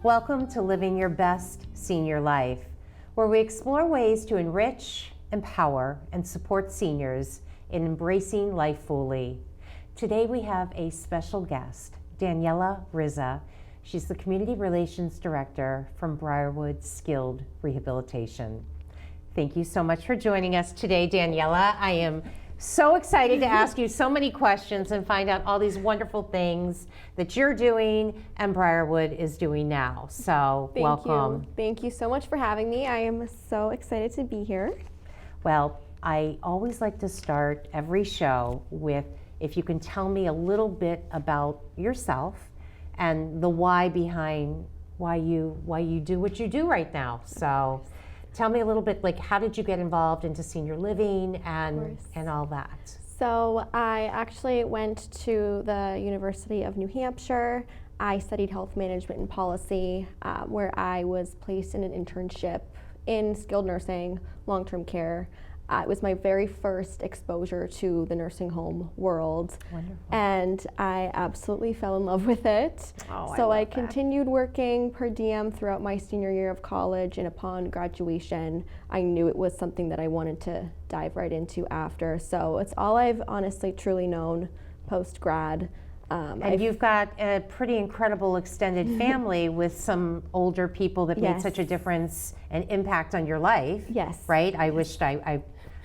Welcome to Living Your Best Senior Life, where we explore ways to enrich, empower, and support seniors in embracing life fully. Today we have a special guest, Daniela Rizza. She's the Community Relations Director from Briarwood Skilled Rehabilitation. Thank you so much for joining us today, Daniela. I am so excited to ask you so many questions and find out all these wonderful things that you're doing and Briarwood is doing now. So welcome. Thank you so much for having me. I am so excited to be here. Well, I always like to start every show with, if you can tell me a little bit about yourself and the why behind why you do what you do right now. So tell me a little bit, like, how did you get involved into senior living and all that? So I actually went to the University of New Hampshire. I studied health management and policy, where I was placed in an internship in skilled nursing, long-term care. It was my very first exposure to the nursing home world. Wonderful. And I absolutely fell in love with it. So I continued working per diem throughout my senior year of college, and upon graduation, I knew it was something that I wanted to dive right into after. So it's all I've honestly truly known post-grad. And you've got a pretty incredible extended family with some older people that made such a difference and impact on your life. Yes. Right? I wished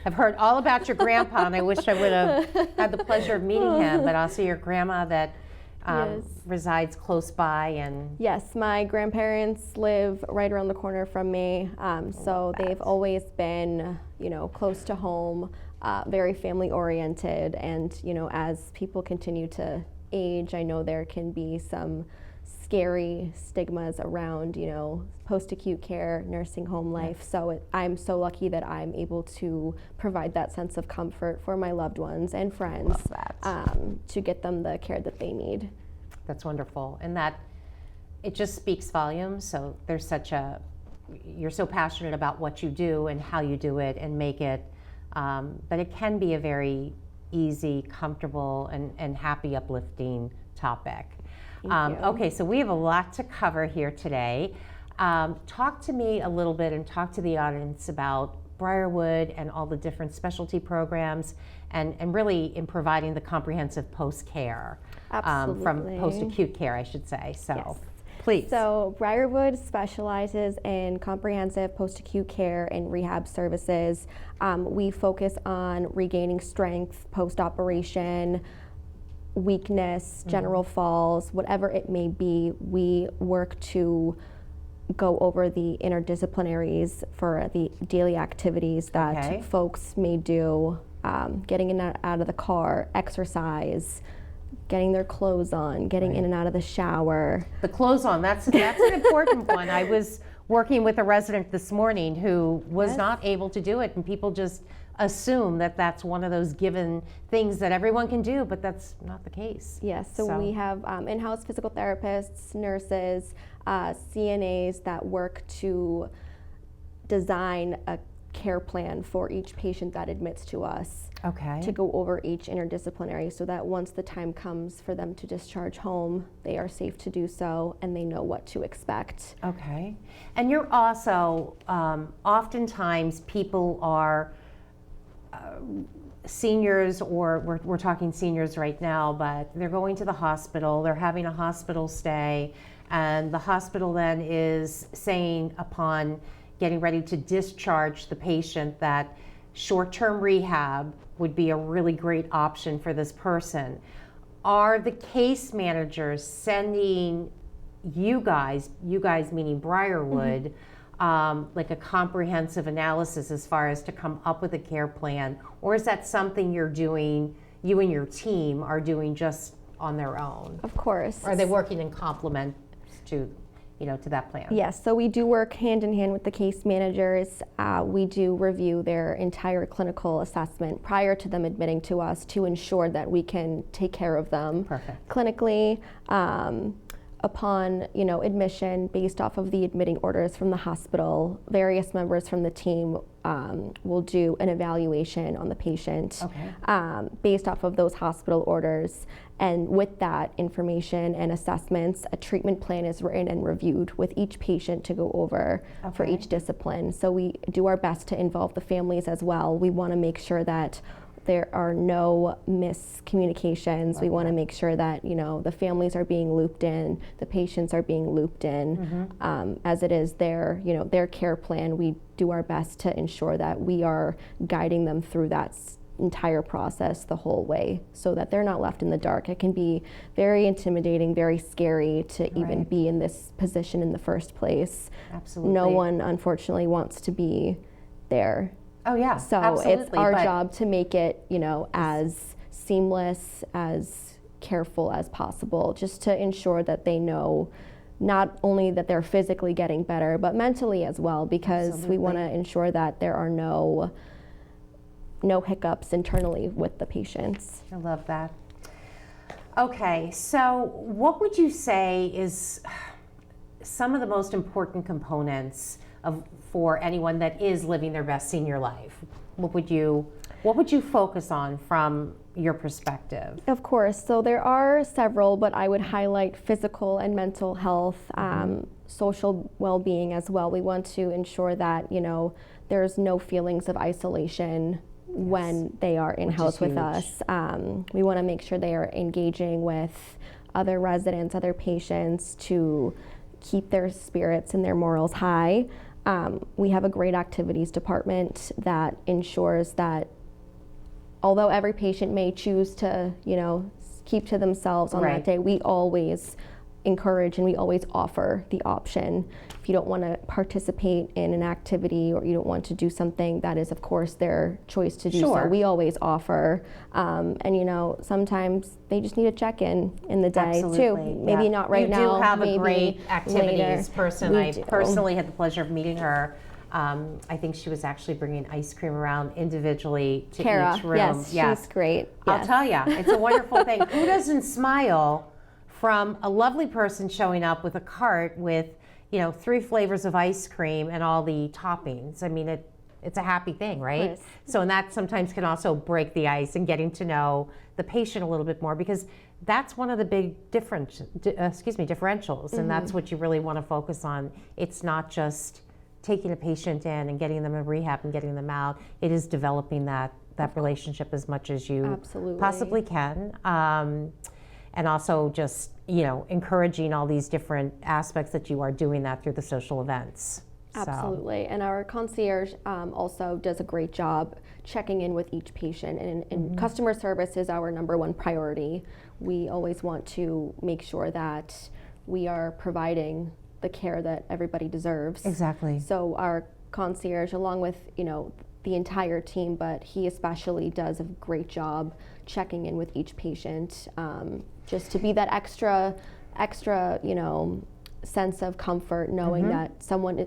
I've heard all about your grandpa, and I wish I would have had the pleasure of meeting him, but also your grandma that resides close by. And yes, my grandparents live right around the corner from me, so they've always been, close to home, very family oriented, and as people continue to age, I know there can be some scary stigmas around, post-acute care, nursing home life. So I'm so lucky that I'm able to provide that sense of comfort for my loved ones and friends to get them the care that they need. That's wonderful. And that it just speaks volumes. So you're so passionate about what you do and how you do it and make it, but it can be a very easy, comfortable, and happy, uplifting topic. Okay, so we have a lot to cover here today. Talk to me a little bit and talk to the audience about Briarwood and all the different specialty programs and really in providing the comprehensive post-care, from post-acute care, I should say. So please. So Briarwood specializes in comprehensive post-acute care and rehab services. We focus on regaining strength post-operation, weakness, general falls, whatever it may be. We work to go over the interdisciplinaries for the daily activities that folks may do, getting in and out of the car, exercise, getting their clothes on, getting in and out of the shower. The clothes on, that's an important one. I was working with a resident this morning who was not able to do it, and people just assume that that's one of those given things that everyone can do, but that's not the case. Yes, so we have in-house physical therapists, nurses, CNAs that work to design a care plan for each patient that admits to us. To go over each interdisciplinary so that once the time comes for them to discharge home, they are safe to do so and they know what to expect. Okay. And you're also, oftentimes people are seniors, or we're talking seniors right now, but they're going to the hospital, they're having a hospital stay, and the hospital then is saying upon getting ready to discharge the patient that short-term rehab would be a really great option for this person. Are the case managers sending you guys meaning Briarwood, like a comprehensive analysis as far as to come up with a care plan, or is that something you're doing, you and your team are doing just on their own? Of course. Or are they working in complement to that plan? Yes, so we do work hand in hand with the case managers. We do review their entire clinical assessment prior to them admitting to us to ensure that we can take care of them clinically. upon, admission, based off of the admitting orders from the hospital, various members from the team will do an evaluation on the patient based off of those hospital orders. And with that information and assessments, a treatment plan is written and reviewed with each patient to go over for each discipline. So we do our best to involve the families as well. We want to make sure that there are no miscommunications. We want to make sure that the families are being looped in, the patients are being looped in, as it is their their care plan. We do our best to ensure that we are guiding them through that entire process the whole way, so that they're not left in the dark. It can be very intimidating, very scary to even be in this position in the first place. Absolutely. No one, unfortunately, wants to be there. Oh yeah, So absolutely. It's our job to make it, as seamless, as careful as possible, just to ensure that they know not only that they're physically getting better, but mentally as well, because we want to ensure that there are no hiccups internally with the patients. I love that. Okay, so what would you say is some of the most important components for anyone that is living their best senior life? What would you focus on from your perspective? Of course. So there are several, but I would highlight physical and mental health, social well-being as well. We want to ensure that there's no feelings of isolation when they are in-house with us. We want to make sure they are engaging with other residents, other patients, to keep their spirits and their morals high. We have a great activities department that ensures that although every patient may choose to, keep to themselves on that day, we always encourage and we always offer the option. If you don't want to participate in an activity or you don't want to do something, that is of course their choice to do so. We always offer, and sometimes they just need a check-in in the day too. Maybe not right now. You do have maybe a great activities person. I personally had the pleasure of meeting her. I think she was actually bringing ice cream around individually to each room. Yes, she's great. I'll tell you, it's a wonderful thing. Who doesn't smile from a lovely person showing up with a cart with 3 flavors of ice cream and all the toppings? I mean, it's a happy thing, right? So, and that sometimes can also break the ice and getting to know the patient a little bit more, because that's one of the big differentials, and that's what you really want to focus on. It's not just taking a patient in and getting them in rehab and getting them out. It is developing that relationship as much as you possibly can. And also just, encouraging all these different aspects that you are doing that through the social events. Absolutely. And our concierge also does a great job checking in with each patient. And customer service is our #1 priority. We always want to make sure that we are providing the care that everybody deserves. Exactly. So our concierge, along with, the entire team, but he especially does a great job checking in with each patient, just to be that extra, sense of comfort, knowing that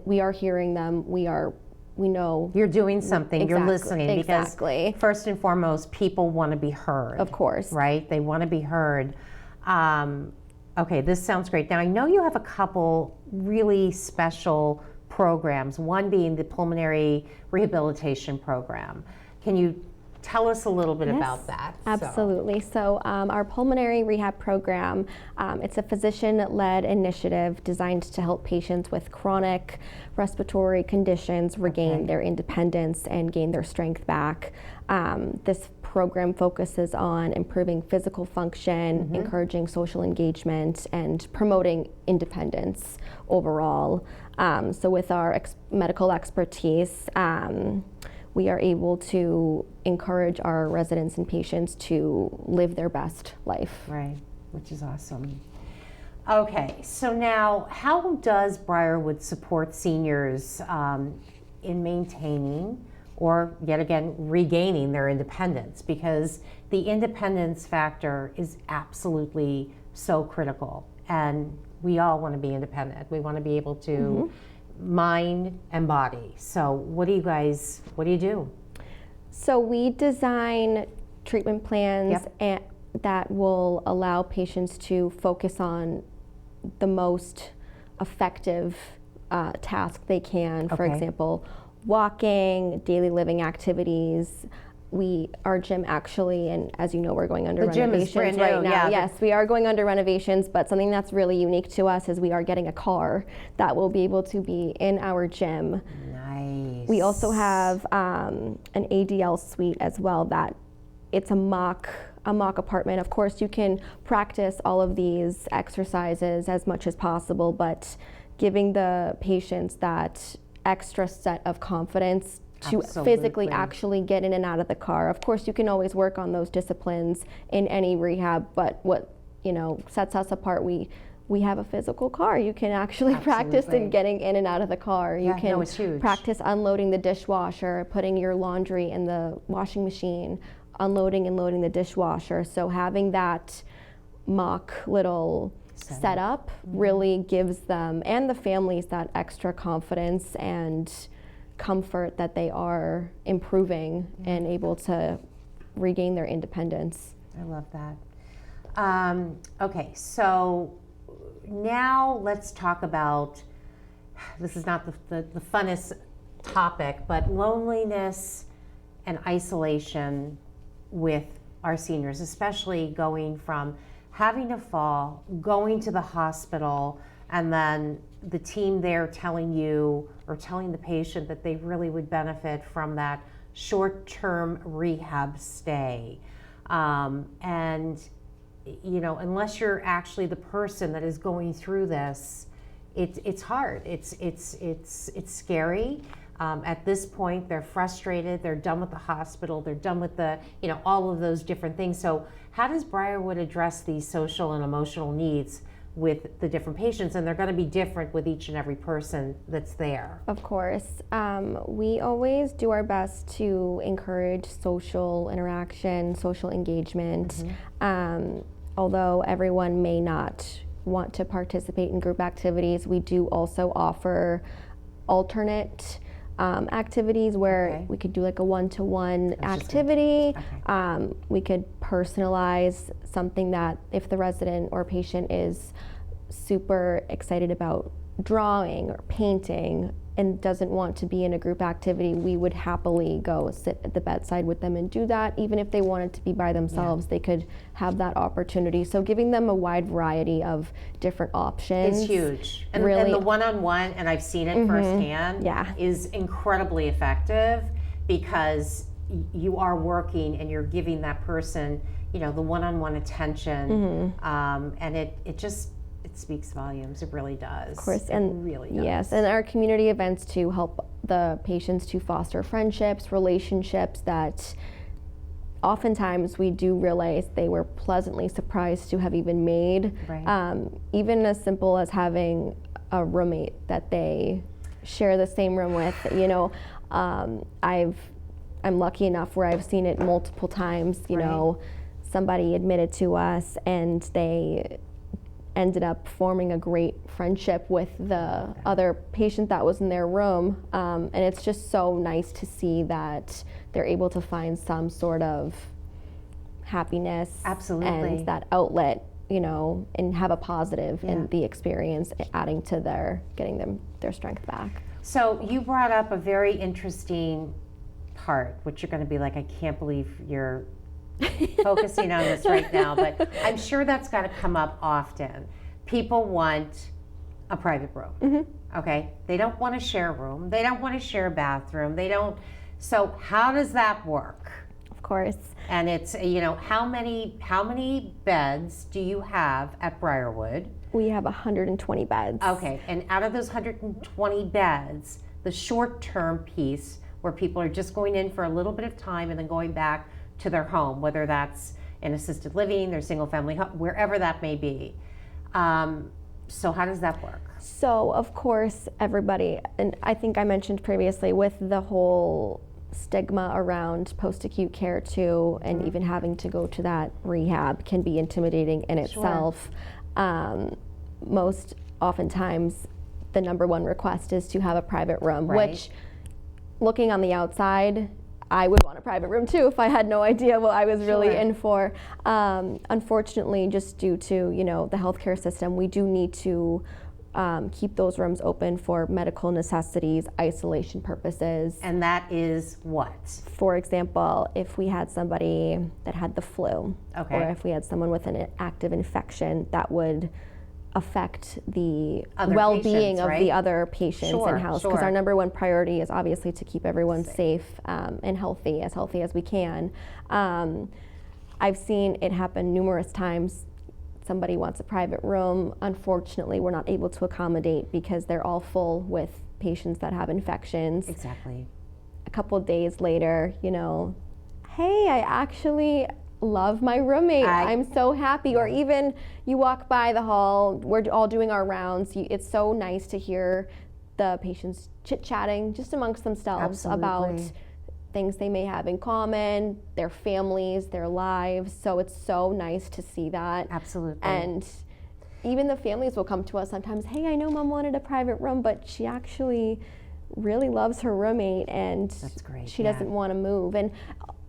we are hearing them, we know you're doing something, you're listening, because exactly. First and foremost, people want to be heard. Of course. Right? They want to be heard. Okay, this sounds great. Now, I know you have a couple really special programs, one being the pulmonary rehabilitation program. Can you tell us a little bit about that? Absolutely. So our pulmonary rehab program, it's a physician-led initiative designed to help patients with chronic respiratory conditions regain their independence and gain their strength back. This program focuses on improving physical function, encouraging social engagement, and promoting independence overall. So with our medical expertise, we are able to encourage our residents and patients to live their best life. Right, which is awesome. Okay, so now how does Briarwood support seniors in maintaining or, yet again, regaining their independence? Because the independence factor is absolutely so critical, and we all want to be independent. We want to be able to mind and body. So what do you do? So we design treatment plans that will allow patients to focus on the most effective task they can. For example, walking, daily living activities. Our gym actually, and as you know, we're going under renovations right now. Yes, we are going under renovations, but something that's really unique to us is we are getting a car that will be able to be in our gym. Nice. We also have an ADL suite as well, that it's a mock apartment. Of course, you can practice all of these exercises as much as possible, but giving the patients that extra set of confidence to physically actually get in and out of the car. Of course, you can always work on those disciplines in any rehab, but what sets us apart, we have a physical car. You can actually practice in getting in and out of the car. You can practice unloading the dishwasher, putting your laundry in the washing machine, unloading and loading the dishwasher. So having that mock little setup really gives them and the families that extra confidence and comfort that they are improving and able to regain their independence. I love that. Okay, so now let's talk about, this is not the funnest topic, but loneliness and isolation with our seniors, especially going from having a fall, going to the hospital, and then the team there telling you or telling the patient that they really would benefit from that short-term rehab stay. And unless you're actually the person that is going through this, it's hard. It's scary. At this point, they're frustrated. They're done with the hospital. They're done with the all of those different things. So how does Briarwood address these social and emotional needs with the different patients? And they're going to be different with each and every person that's there. Of course. We always do our best to encourage social interaction, social engagement. Although everyone may not want to participate in group activities, we do also offer alternate activities where we could do like a one-to-one activity. We could personalize something that if the resident or patient is super excited about drawing or painting and doesn't want to be in a group activity, we would happily go sit at the bedside with them and do that. Even if they wanted to be by themselves, they could have that opportunity. So giving them a wide variety of different options is huge. And, really, and the one-on-one, and I've seen it firsthand, is incredibly effective because you are working and you're giving that person, the one-on-one attention, and it speaks volumes. It really does. Of course, and it really does. Yes, and our community events to help the patients to foster friendships, relationships that oftentimes we do realize they were pleasantly surprised to have even made. Even as simple as having a roommate that they share the same room with. I'm lucky enough where I've seen it multiple times. Somebody admitted to us and they ended up forming a great friendship with the other patient that was in their room. And it's just so nice to see that they're able to find some sort of happiness and that outlet, and have a positive in the experience, adding to getting them their strength back. So you brought up a very interesting part, which you're going to be like, I can't believe you're focusing on this right now, but I'm sure that's got to come up often. People want a private room, okay? They don't want to share a room. They don't want to share a bathroom. So how does that work? Of course. And it's, how many beds do you have at Briarwood? We have 120 beds. Okay, and out of those 120 beds, the short-term piece where people are just going in for a little bit of time and then going back to their home, whether that's in assisted living, their single-family home, wherever that may be. So how does that work? So, of course, everybody, and I think I mentioned previously, with the whole stigma around post-acute care too, and even having to go to that rehab can be intimidating in itself. Most oftentimes, the number one request is to have a private room, which, looking on the outside, I would want a private room too if I had no idea what I was really in for. Unfortunately, just due to, the healthcare system, we do need to keep those rooms open for medical necessities, isolation purposes. And that is what? For example, if we had somebody that had the flu, Okay. or if we had someone with an active infection that would affect the Other well-being patients, of right? the other patients Sure, in-house, because sure. our number one priority is obviously to keep everyone safe and healthy as we can. I've seen it happen numerous times. Somebody wants a private room. Unfortunately, we're not able to accommodate because they're all full with patients that have infections. Exactly. A couple of days later, hey, I actually love my roommate. I'm so happy. Or even you walk by the hall, we're all doing our rounds. It's so nice to hear the patients chit-chatting just amongst themselves about things they may have in common, their families, their lives. So it's so nice to see that. Absolutely. And even the families will come to us sometimes, hey, I know Mom wanted a private room, but she actually really loves her roommate and That's great. she doesn't want to move. And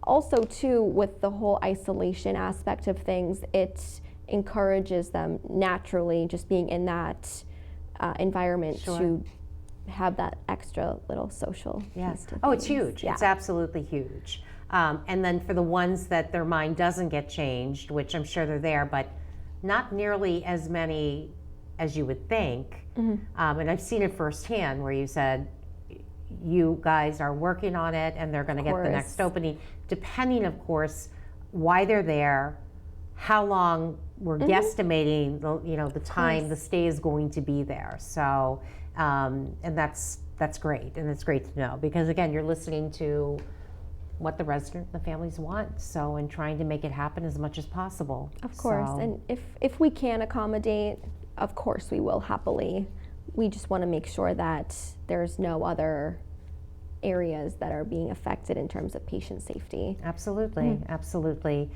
also too, with the whole isolation aspect of things, it encourages them naturally, just being in that environment, to have that extra little social piece to it's things. huge. It's absolutely huge. And then for the ones that their mind doesn't get changed, which I'm sure they're there, but not nearly as many as you would think. And I've seen it firsthand where you said you guys are working on it and they're going to get the next opening, depending, of course, why they're there, how long we're guesstimating the time the stay is going to be there. So, and that's great, and it's great to know, because again, you're listening to what the resident and the families want, so, and trying to make it happen as much as possible. Of course, and if we can accommodate, of course we will happily. We just want to make sure that there's no other areas that are being affected in terms of patient safety. Absolutely, absolutely.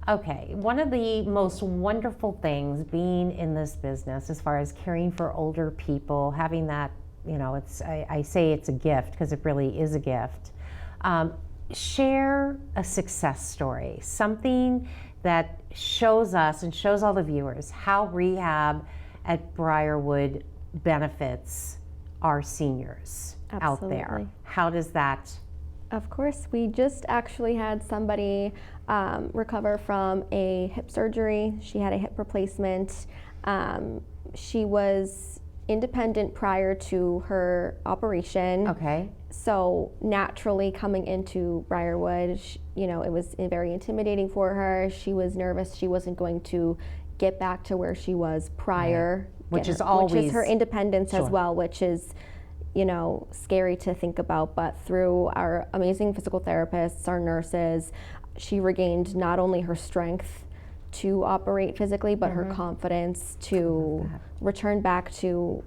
Okay, one of the most wonderful things being in this business, as far as caring for older people, having that, I say it's a gift because it really is a gift. Share a success story, something that shows us and shows all the viewers how rehab at Briarwood benefits our seniors out there. Absolutely. How does that? Of course, we just actually had somebody recover from a hip surgery. She had a hip replacement. She was independent prior to her operation. Okay. So naturally coming into Briarwood, it was very intimidating for her. She was nervous. She wasn't going to get back to where she was prior. Which is always her independence as well, which is scary to think about. But through our amazing physical therapists, our nurses, she regained not only her strength to operate physically, but her confidence to return back to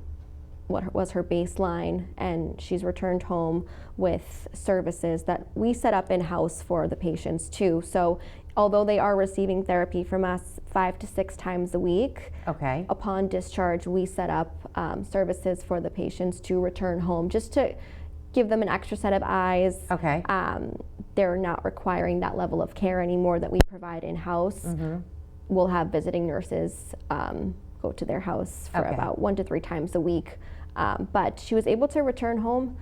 what was her baseline. And she's returned home with services that we set up in-house for the patients too. So although they are receiving therapy from us 5 to 6 times a week, upon discharge, we set up services for the patients to return home, just to give them an extra set of eyes. They're not requiring that level of care anymore that we provide in-house. We'll have visiting nurses go to their house for about 1 to 3 times a week. But she was able to return home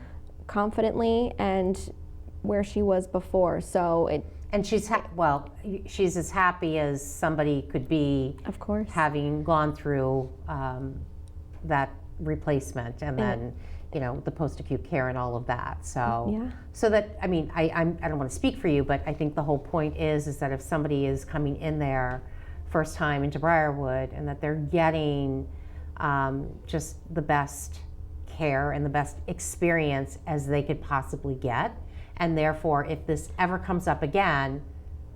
confidently and where she was before. So and she's she's as happy as somebody could be, of course, having gone through that replacement and then the post-acute care and all of that. So so that, I mean, I don't want to speak for you, but I think the whole point is that if somebody is coming in there first time into Briarwood and that they're getting just the best care and the best experience as they could possibly get. And therefore, if this ever comes up again,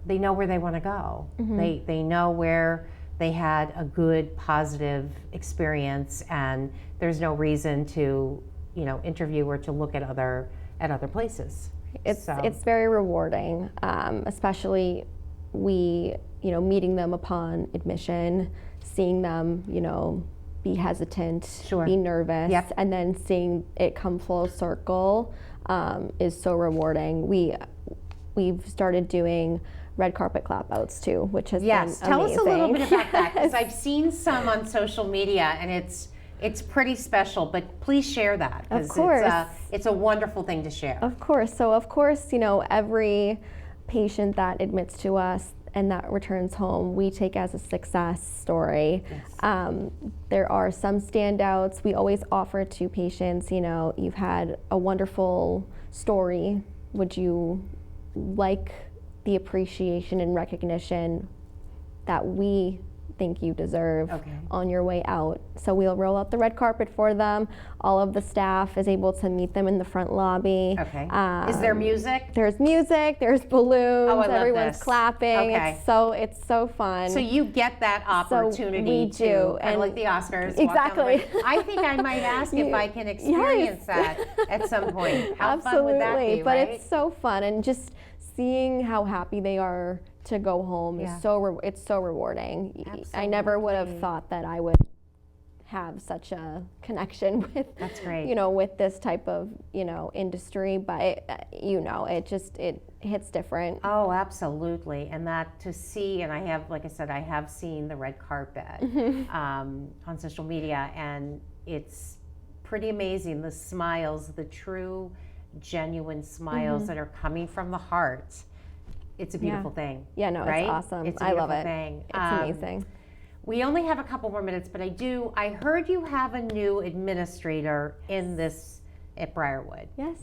they know where they want to go. They know where they had a good, positive experience, and there's no reason to, interview or to look at other places. It's very rewarding, especially meeting them upon admission, seeing them, be hesitant, be nervous, and then seeing it come full circle is so rewarding. we've started doing red carpet clap outs too, which has Yes, been tell us a little amazing. bit about that, because I've seen some on social media, and it's pretty special, but please share that, Of because course. it's a wonderful thing to share. Of course. So of course, every patient that admits to us and that returns home, we take as a success story. Yes. There are some standouts. We always offer to patients, you've had a wonderful story. Would you like the appreciation and recognition that we think you deserve on your way out? So we'll roll out the red carpet for them. All of the staff is able to meet them in the front lobby. Okay. Is there music? There's music, there's balloons, Oh, I love everyone's this. clapping. Okay. It's so fun. So you get that opportunity we do, to, kind and of like the Oscars. exactly. Walk down the road. I think I might ask if I can experience that at some point. How fun would that be, but right? it's so fun, and just seeing how happy they are to go home is it's so rewarding. Absolutely. I never would have thought that I would have such a connection with That's great. with this type of industry, but it hits different. Oh, absolutely. And that to see, and I have, like I said, I have seen the red carpet on social media, and it's pretty amazing, the smiles, the true, genuine smiles that are coming from the heart. It's a beautiful thing. Yeah, no, right? it's awesome. It's a I love beautiful it. thing. It's amazing. We only have a couple more minutes, but I heard you have a new administrator in this at Briarwood. Yes.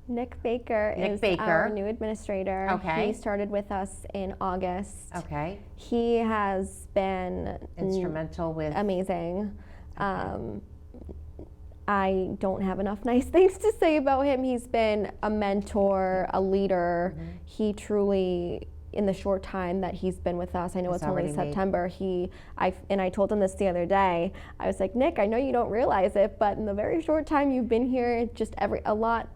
Nick Baker is our new administrator. Okay. He started with us in August. Okay. He has been Instrumental with amazing. I don't have enough nice things to say about him. He's been a mentor, a leader. He truly, in the short time that he's been with us, I know it's only September, I told him this the other day. I was like, Nick, I know you don't realize it, but in the very short time you've been here, just a lot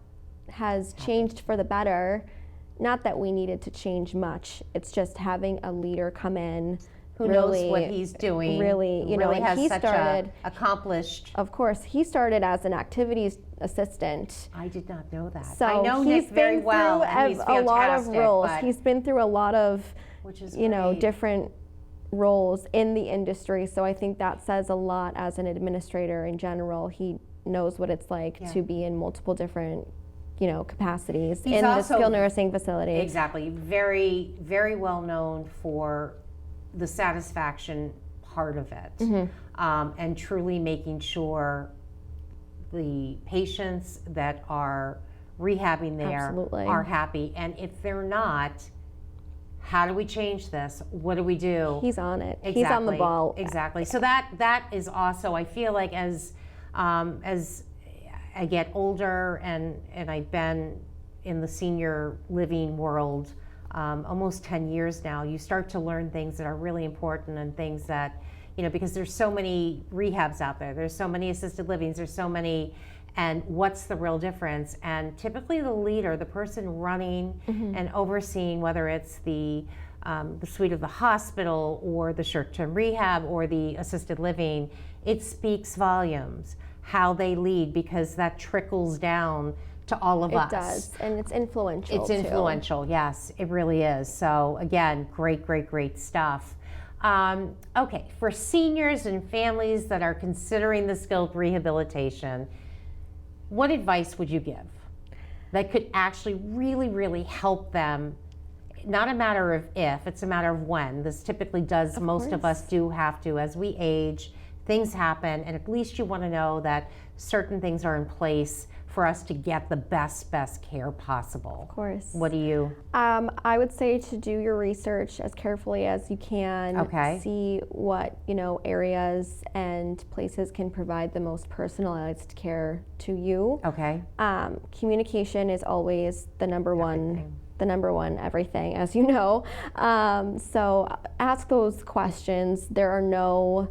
has changed for the better. Not that we needed to change much. It's just having a leader come in who knows what he's doing. Really, really and has he such started accomplished. Of course, he started as an activities assistant. I did not know that. So I know he's Nick very been well, through and he's a lot of fantastic, roles. but- He's been through a lot of, which is different roles in the industry. So I think that says a lot as an administrator in general. He knows what it's like to be in multiple different capacities He's in the also skilled nursing facility. Exactly. Very, very well known for the satisfaction part of it, and truly making sure the patients that are rehabbing there are happy. And if they're not, how do we change this? What do we do? He's on it. Exactly. He's on the ball. Exactly. So that is also, I feel like as I get older and I've been in the senior living world almost 10 years now, you start to learn things that are really important, and things that, because there's so many rehabs out there, there's so many assisted livings, there's so many, and what's the real difference? And typically the leader, the person running and overseeing, whether it's the suite of the hospital or the short-term rehab or the assisted living, it speaks volumes how they lead, because that trickles down to all of us. It does, and it's influential. It's influential, yes, it really is. So again, great stuff. Okay, for seniors and families that are considering the skilled rehabilitation, what advice would you give that could actually really help them? Not a matter of if, it's a matter of when. This typically does, most of us do have to, as we age, things happen, and at least you want to know that certain things are in place for us to get the best care possible. Of course. What do you? I would say to do your research as carefully as you can. Okay. See what areas and places can provide the most personalized care to you. Okay. Communication is always the number one. The number one everything, as you know. So ask those questions. There are no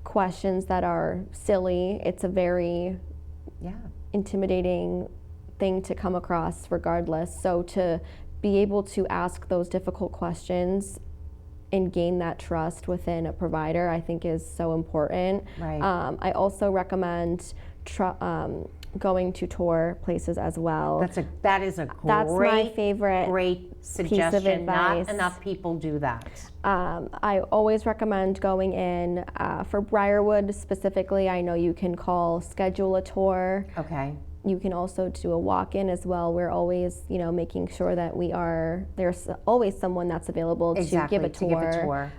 questions that are silly. It's a very intimidating thing to come across regardless. So to be able to ask those difficult questions and gain that trust within a provider, I think is so important. Right. I also recommend going to tour places as well. That is a That's my favorite great suggestion. piece of advice. Not enough people do that. I always recommend going in. For Briarwood specifically, I know you can schedule a tour. Okay. You can also do a walk-in as well. We're always, making sure that there's always someone that's available to give a tour.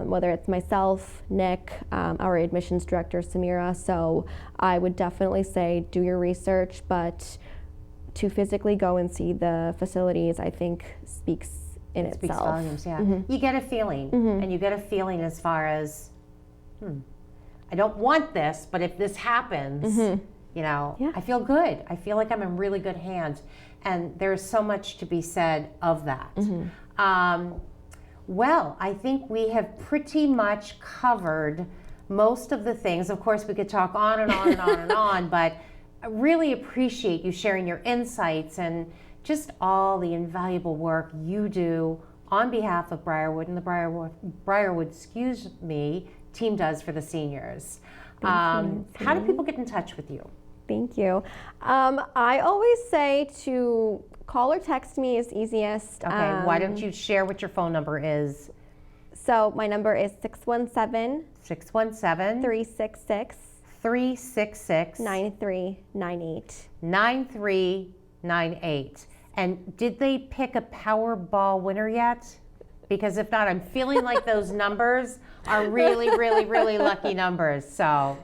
Whether it's myself, Nick, our admissions director, Samira. So I would definitely say do your research, but to physically go and see the facilities, I think speaks itself. Speaks volumes, yeah. Mm-hmm. You get a feeling, and you get a feeling as far as, I don't want this, but if this happens, I feel good. I feel like I'm in really good hands. And there's so much to be said of that. Well, I think we have pretty much covered most of the things. Of course, we could talk on and on and on and on, but I really appreciate you sharing your insights and just all the invaluable work you do on behalf of Briarwood and the Briarwood team does for the seniors. How do people get in touch with you? Thank you. I always say to call or text me is easiest. Okay, why don't you share what your phone number is? So my number is 617 366 9398. 9398. And did they pick a Powerball winner yet? Because if not, I'm feeling like those numbers are really, really, really lucky numbers. So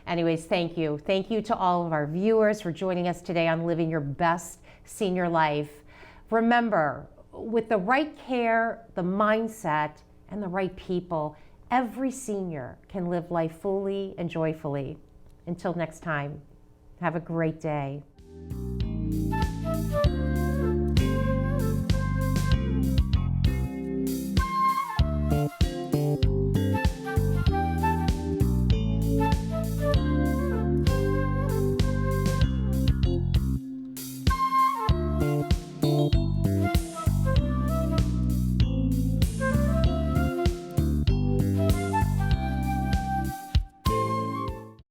anyways, thank you. Thank you to all of our viewers for joining us today on Living Your Best Senior Life. Remember, with the right care, the mindset, and the right people, every senior can live life fully and joyfully. Until next time, have a great day.